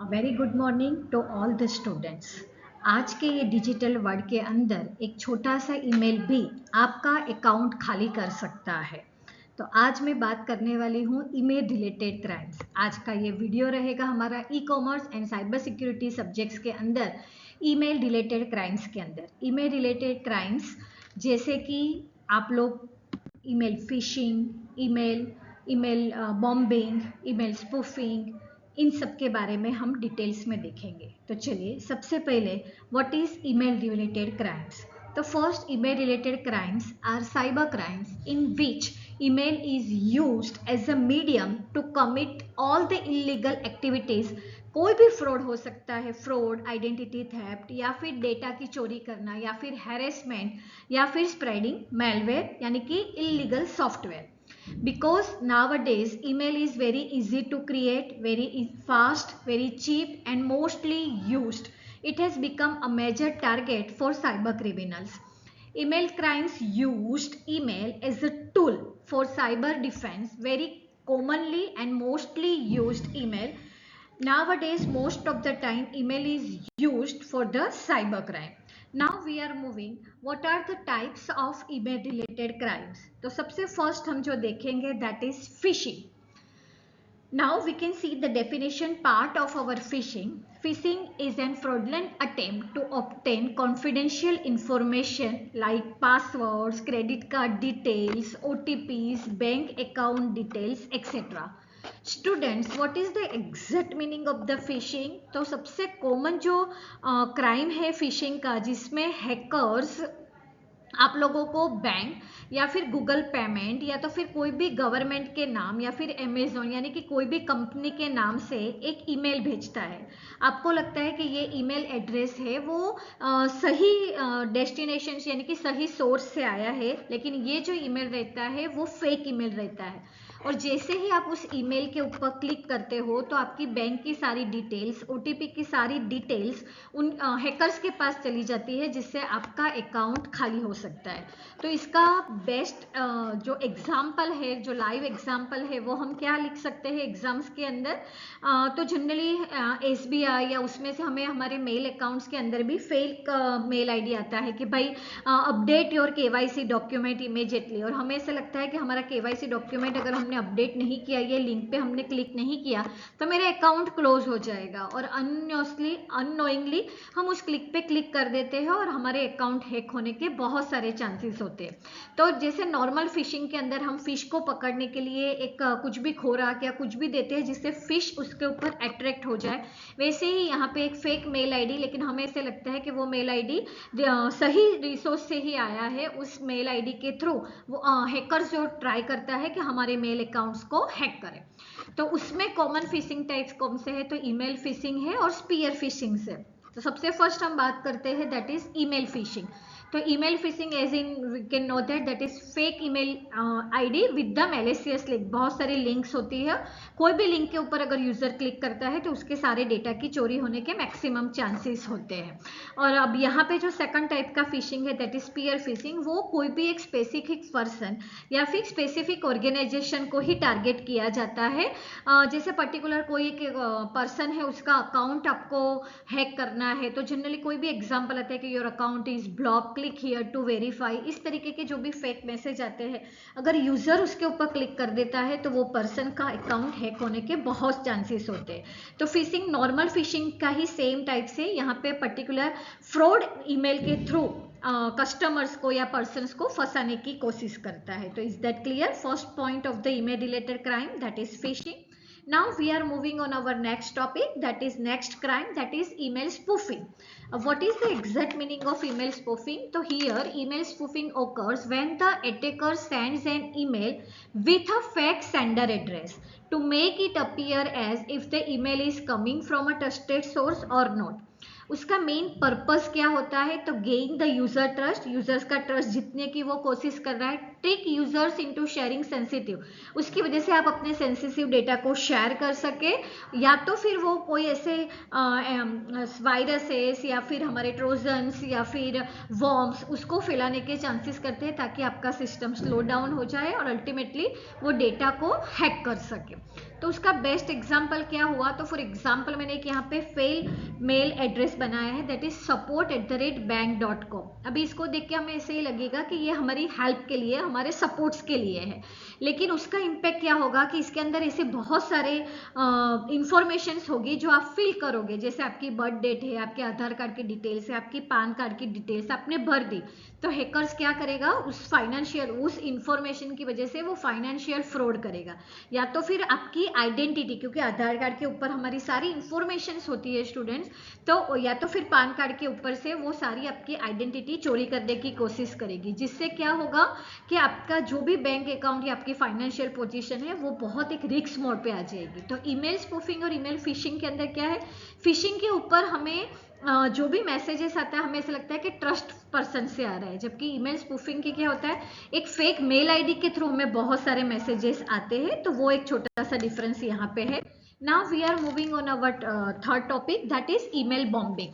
Very good morning to all the students. आज के ये डिजिटल वर्ल्ड के अंदर एक छोटा सा ईमेल भी आपका अकाउंट खाली कर सकता है। तो आज मैं बात करने वाली हूँ ईमेल रिलेटेड क्राइम्स। आज का ये वीडियो रहेगा हमारा e commerce and cyber security subjects के अंदर ईमेल रिलेटेड क्राइम्स के अंदर। ईमेल रिलेटेड क्राइम्स जैसे कि आप लोग email phishing, email email bombing, email spoofing, इन सब के बारे में हम डिटेल्स में देखेंगे। तो चलिए सबसे पहले what is email related crimes. The first email related crimes are cyber crimes in which email is used as a medium to commit all the illegal activities। कोई भी फ्रॉड हो सकता है, फ्रॉड, आइडेंटिटी थेफ्ट या फिर data की चोरी करना या फिर हैरेसमेंट या फिर स्प्रेडिंग मेलवेयर यानी कि illegal software. Because nowadays email is very easy to create, very fast, very cheap and mostly used, it has become a major target for cyber criminals. Email crimes used email as a tool for cyber defense. Very commonly and mostly used email nowadays, most of the time email is used for the cyber crime. Now we are moving, what are the types of email related crimes? तो सबसे first हम जो देखेंगे that is phishing. Now we can see the definition part of our phishing. Phishing is an fraudulent attempt to obtain confidential information like passwords, credit card details, OTPs, bank account details, etc. Students, what is the exact meaning of the fishing? तो सबसे common जो crime है fishing का, जिसमें hackers आप लोगों को bank या फिर गूगल पेमेंट या तो फिर कोई भी गवर्नमेंट के नाम या फिर अमेजोन यानी कि कोई भी कंपनी के नाम से एक ईमेल भेजता है। आपको लगता है कि ये ईमेल एड्रेस है वो सही डेस्टिनेशन यानी कि सही सोर्स से आया है, लेकिन ये जो ईमेल रहता है वो फेक ईमेल रहता है। और जैसे ही आप उस ईमेल के ऊपर क्लिक करते हो तो आपकी बैंक की सारी डिटेल्स, ओटीपी की सारी डिटेल्स उन हैकर्स के पास चली जाती है, जिससे आपका अकाउंट खाली हो सकता है। तो इसका बेस्ट जो एग्जाम्पल है, जो लाइव एग्जाम्पल है, वो हम क्या लिख सकते हैं एग्जाम्स के अंदर? तो जनरली एसबीआई या उसमें से हमें हमारे मेल अकाउंट्स के अंदर भी फेक मेल आईडी आता है कि भाई update your KYC document immediately, और हमें ऐसा लगता है कि हमारा केवाईसी डॉक्यूमेंट अगर हमने अपडेट नहीं किया, ये लिंक पे हमने क्लिक नहीं किया तो मेरा अकाउंट क्लोज हो जाएगा, और अननोइंगली हम उस क्लिक पे क्लिक कर देते हैं और हमारे अकाउंट हैक होने के बहुत सारे चांसेस होते हैं। तो जैसे नॉर्मल फिशिंग के अंदर हम फिश को पकड़ने के लिए एक कुछ भी खोराक या कुछ भी देते हैं जिससे फिश उसके ऊपर अट्रैक्ट हो जाए, वैसे ही यहाँ पे एक फेक मेल आईडी, लेकिन हमें ऐसे लगता है कि वो मेल आईडी सही रिसोर्स से ही आया है, उस मेल आईडी के थ्रू वो हैकर जो ट्राई करता है कि हमारे मेल अकाउंट्स को हैक करे। तो उसमें कॉमन फिशिंग टाइप्स कौन से है? तो ईमेल फिशिंग है और स्पीयर फिशिंग से। तो सबसे फर्स्ट हम बात करते हैं दैट इज ईमेल फिशिंग। तो email phishing as in we can know that is fake email ID with the malicious link. बहुत सारी लिंक्स होती है, कोई भी लिंक के ऊपर अगर यूजर क्लिक करता है तो उसके सारे डेटा की चोरी होने के मैक्सिमम चांसेस होते हैं। और अब यहाँ पे जो सेकंड टाइप का फिशिंग है दैट इज स्पीयर फिशिंग, वो कोई भी एक स्पेसिफिक पर्सन या फिर स्पेसिफिक ऑर्गेनाइजेशन को ही टारगेट किया जाता है। जैसे पर्टिकुलर कोई एक पर्सन है, उसका अकाउंट आपको हैक करना है, तो जनरली कोई भी एग्जांपल आता है कि your account is block, click here to verify. इस तरीके के जो भी फेक मैसेज आते हैं, अगर यूजर उसके ऊपर क्लिक कर देता है तो वो पर्सन का अकाउंट हैक होने के बहुत चांसेस होते हैं। तो फिशिंग नॉर्मल फिशिंग का ही सेम टाइप से यहाँ पे पर्टिकुलर फ्रॉड ईमेल के थ्रू कस्टमर्स को या पर्सन्स को फंसाने की कोशिश करता है। तो is that clear? First point of the email related crime that is fishing. Now we are moving on our next topic, that is next crime, that is email spoofing. What is the exact meaning of email spoofing? So here email spoofing occurs when the attacker sends an email with a fake sender address to make it appear as if the email is coming from a trusted source or not. उसका main purpose क्या होता है? तो gain the user trust, users का trust जीतने की वो कोशिश कर रहा है trick users into sharing sensitive, उसकी वजह से आप अपने सेंसिटिव डेटा को शेयर कर सके, या तो फिर वो कोई ऐसे वायरसेस या फिर हमारे ट्रोजन्स या फिर वॉर्म्स उसको फैलाने के चांसेस करते हैं, ताकि आपका सिस्टम स्लो डाउन हो जाए और अल्टीमेटली वो डेटा को हैक कर सके। तो उसका बेस्ट एग्जाम्पल क्या हुआ, तो फॉर एग्जाम्पल मैंने एक यहाँ पे फेल मेल एड्रेस बनाया है, दैट इज support@bank.com। अभी इसको देख के हमें ऐसे ही लगेगा कि ये हमारी हेल्प के लिए, हमारे सपोर्ट्स के लिए है, लेकिन उसका इम्पैक्ट क्या होगा कि इसके अंदर ऐसे बहुत सारे इंफॉर्मेशंस होगी जो आप फिल करोगे, जैसे आपकी बर्थ डेट है, आपके आधार कार्ड की डिटेल्स है, आपकी पैन कार्ड की डिटेल्स आपने भर दी, तो हैकर्स क्या करेगा, उस इंफॉर्मेशन की वजह से वो फाइनेंशियल फ्रॉड करेगा, या तो फिर आपकी आइडेंटिटी, क्योंकि आधार कार्ड के ऊपर हमारी सारी इंफॉर्मेशन होती है स्टूडेंट्स, तो या तो फिर पैन कार्ड के ऊपर से वो सारी आपकी आइडेंटिटी चोरी करने की कोशिश करेगी, जिससे क्या होगा कि आपका जो भी बैंक अकाउंट या आपकी फाइनेंशियल पोजीशन है वो बहुत एक रिस्क मोड पे आ जाएगी। तो ईमेल स्पूफिंग और ईमेल फिशिंग के अंदर क्या है, फिशिंग के ऊपर हमें जो भी मैसेजेस आता है हमें ऐसा लगता है कि ट्रस्ट पर्सन से आ रहा है, जबकि ईमेल स्पूफिंग के क्या होता है, एक फेक मेल आईडी के थ्रू हमें बहुत सारे मैसेजेस आते हैं, तो वो एक छोटा सा डिफरेंस यहाँ पे है। Now we are moving on our third topic, that is email bombing.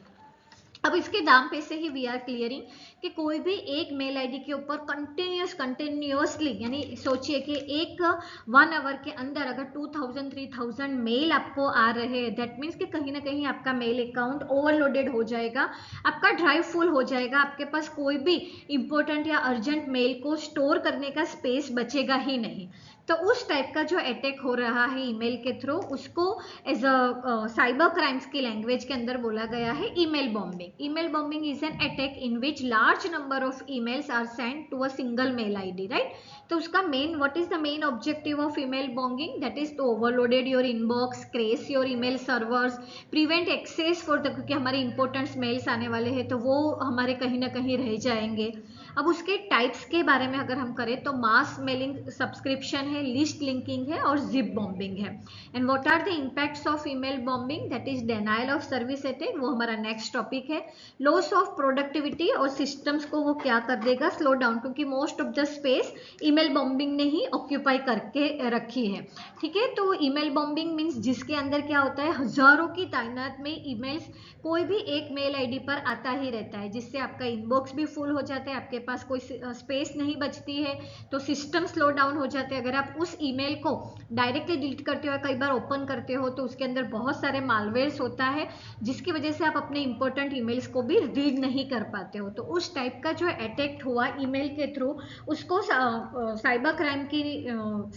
अब इसके दाम पे से ही वी आर क्लियरिंग कि कोई भी एक मेल आईडी के ऊपर कंटिन्यूसली, यानी सोचिए कि एक 1 आवर के अंदर अगर 2000 3000 मेल आपको आ रहे हैं, दैट मीन्स कि कहीं ना कहीं आपका मेल अकाउंट ओवरलोडेड हो जाएगा, आपका ड्राइव फुल हो जाएगा, आपके पास कोई भी इंपॉर्टेंट या अर्जेंट मेल को स्टोर करने का स्पेस बचेगा ही नहीं। तो उस टाइप का जो अटैक हो रहा है ईमेल के थ्रू, उसको एज अ साइबर क्राइम्स की लैंग्वेज के अंदर बोला गया है email bombing. Email bombing is an attack in which large number of emails are send to a single mail ID, right. तो उसका main, what is the main objective of email bombing, that is to overloaded your inbox, crash your email servers, prevent access for the, क्योंकि हमारे important mails आने वाले हैं तो वो हमारे कहीं ना कहीं रह जाएंगे। अब उसके टाइप्स के बारे में अगर हम करें तो मास मेलिंग सब्सक्रिप्शन है, लिस्ट लिंकिंग है और जिप बॉम्बिंग है। And what are the impacts of email bombing, that is denial of service attack, वो हमारा नेक्स्ट टॉपिक है। लॉस ऑफ प्रोडक्टिविटी, और सिस्टम्स को वो क्या कर देगा, स्लो डाउन, क्योंकि most of the space email bombing ने ही ऑक्यूपाई करके रखी है, ठीक है। तो ईमेल बॉम्बिंग मीन्स जिसके अंदर क्या होता है, हजारों की तादाद में ईमेल्स कोई भी एक मेल आईडी पर आता ही रहता है, जिससे आपका इनबॉक्स भी फुल हो जाता है, आपके पास कोई स्पेस नहीं बचती है, तो सिस्टम स्लो डाउन हो जाते हैं। अगर आप उस ईमेल को डायरेक्टली डिलीट करते हो, कई बार ओपन करते हो, तो उसके अंदर बहुत सारे मालवेयर्स होता है, जिसकी वजह से आप अपने इंपॉर्टेंट ईमेल्स को भी रीड नहीं कर पाते हो। तो उस टाइप का जो अटैक हुआ ईमेल के थ्रू, उसको साइबर क्राइम की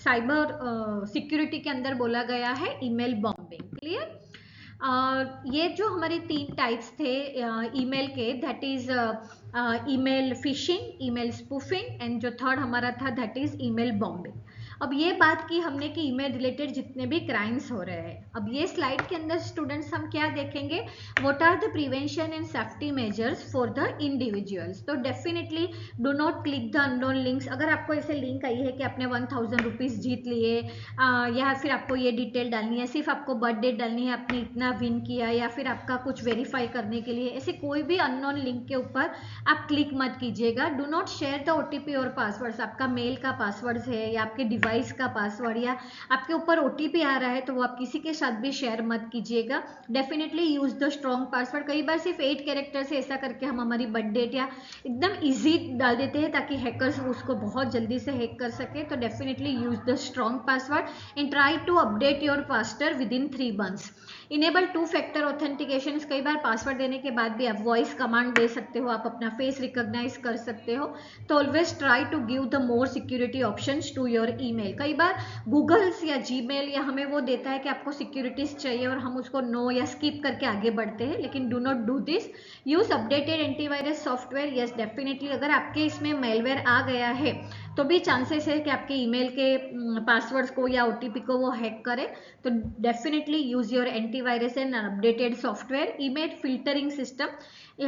साइबर सिक्योरिटी के अंदर बोला गया है ईमेल बॉम्बिंग। क्लियर। ये जो हमारे 3 टाइप्स थे ईमेल के, that is email phishing, email spoofing, and जो थर्ड हमारा था दैट इज ईमेल बॉम्बिंग। अब ये बात की हमने कि ईमेल रिलेटेड जितने भी क्राइम्स हो रहे हैं। अब ये स्लाइड के अंदर स्टूडेंट्स हम क्या देखेंगे, what are the prevention and safety measures for the individuals. तो definitely do not click the unknown links. अगर आपको ऐसे लिंक आई है कि आपने 1000 रुपीज जीत लिए, या फिर आपको ये डिटेल डालनी है, सिर्फ आपको बर्थ डेट डालनी है, आपने इतना विन किया, या फिर आपका कुछ वेरीफाई करने के लिए, ऐसे कोई भी अननोन लिंक के ऊपर आप क्लिक मत कीजिएगा। Do not share the OTP और पासवर्ड्स, आपका मेल का पासवर्ड है या आपके डिवाइस का पासवर्ड, या आपके ऊपर ओटीपी आ रहा है तो वो आप किसी के साथ भी शेयर मत कीजिएगा। Definitely use the strong password. कई बार सिर्फ 8 कैरेक्टर से ऐसा करके हम हमारी बर्थ डेट या एकदम इजी डाल देते हैं ताकि हैकर्स उसको बहुत जल्दी से हैक कर सके। तो definitely use the strong password and try to update your password within 3 months। Enable 2 factor authentication, कई बार पासवर्ड देने के बाद भी आप वॉइस कमांड दे सकते हो, आप अपना फेस रिकॉग्नाइज कर सकते हो। तो always try to give the more security options to your email. कई बार गूगल्स या जीमेल या हमें वो देता है कि आपको सिक्योरिटीज चाहिए और हम उसको नो या स्किप करके आगे बढ़ते हैं, लेकिन do not do this. Use updated antivirus software. Yes definitely अगर आपके इसमें मेलवेयर आ गया है तो भी चांसेस है कि आपके ईमेल के पासवर्ड्स को या ओटीपी को वो हैक करे। तो definitely use your antivirus and updated software. Email filtering system,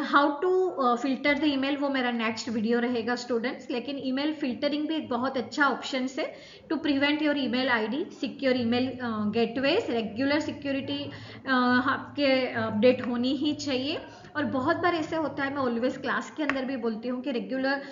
how to filter the email, वो मेरा नेक्स्ट वीडियो रहेगा स्टूडेंट्स। लेकिन ईमेल फिल्टरिंग भी एक बहुत अच्छा ऑप्शन है to prevent your email ID, secure email gateways. Regular security आपके अपडेट होनी ही चाहिए। और बहुत बार ऐसे होता है, मैं ऑलवेज क्लास के अंदर भी बोलती हूँ कि रेगुलर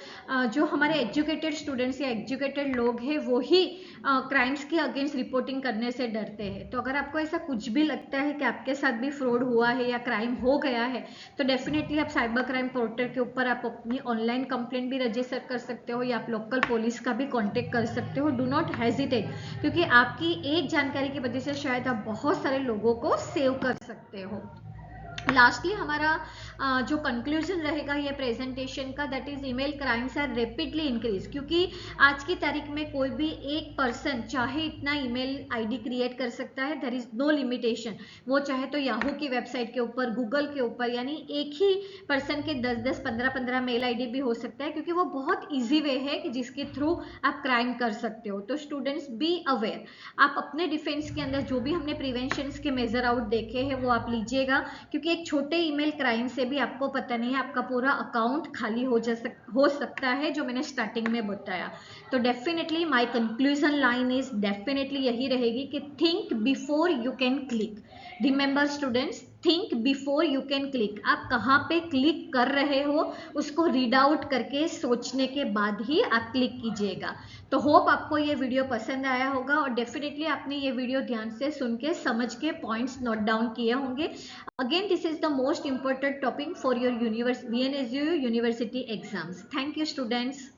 जो हमारे एजुकेटेड स्टूडेंट्स या एजुकेटेड लोग हैं वो ही क्राइम्स के अगेंस्ट रिपोर्टिंग करने से डरते हैं। तो अगर आपको ऐसा कुछ भी लगता है कि आपके साथ भी फ्रॉड हुआ है या क्राइम हो गया है, तो डेफिनेटली आप साइबर क्राइम पोर्टल के ऊपर आप अपनी ऑनलाइन कंप्लेंट भी रजिस्टर कर सकते हो या आप लोकल पुलिस का भी कांटेक्ट कर सकते हो। डू नॉट हेजिटेट, क्योंकि आपकी एक जानकारी की वजह से शायद आप बहुत सारे लोगों को सेव कर सकते हो। लास्टली हमारा जो कंक्लूजन रहेगा ये प्रेजेंटेशन का, that is email crimes are rapidly increase, क्योंकि आज की तारीख में कोई भी एक पर्सन चाहे इतना ईमेल आईडी क्रिएट कर सकता है, देयर इज नो लिमिटेशन। वो चाहे तो याहू की वेबसाइट के ऊपर, गूगल के ऊपर, यानी एक ही पर्सन के 10-10 15-15 मेल आईडी भी हो सकता है, क्योंकि वो बहुत ईजी वे है कि जिसके थ्रू आप क्राइम कर सकते हो। तो स्टूडेंट्स बी अवेयर, आप अपने डिफेंस के अंदर जो भी हमने प्रिवेंशन के मेजर आउट देखे हैं वो आप लीजिएगा, क्योंकि एक छोटे ईमेल क्राइम से भी आपको पता नहीं है आपका पूरा अकाउंट खाली हो सकता है, जो मैंने स्टार्टिंग में बताया। तो definitely my conclusion line is definitely यही रहेगी कि think before you can click. Remember students, think before you can click. आप कहाँ पे क्लिक कर रहे हो उसको रीड आउट करके सोचने के बाद ही आप क्लिक कीजिएगा। तो होप आपको ये वीडियो पसंद आया होगा और डेफिनेटली आपने ये वीडियो ध्यान से सुन के समझ के पॉइंट्स नोट डाउन किए होंगे। Again, this is the most important topic for your VNSU university exams. Thank you, students.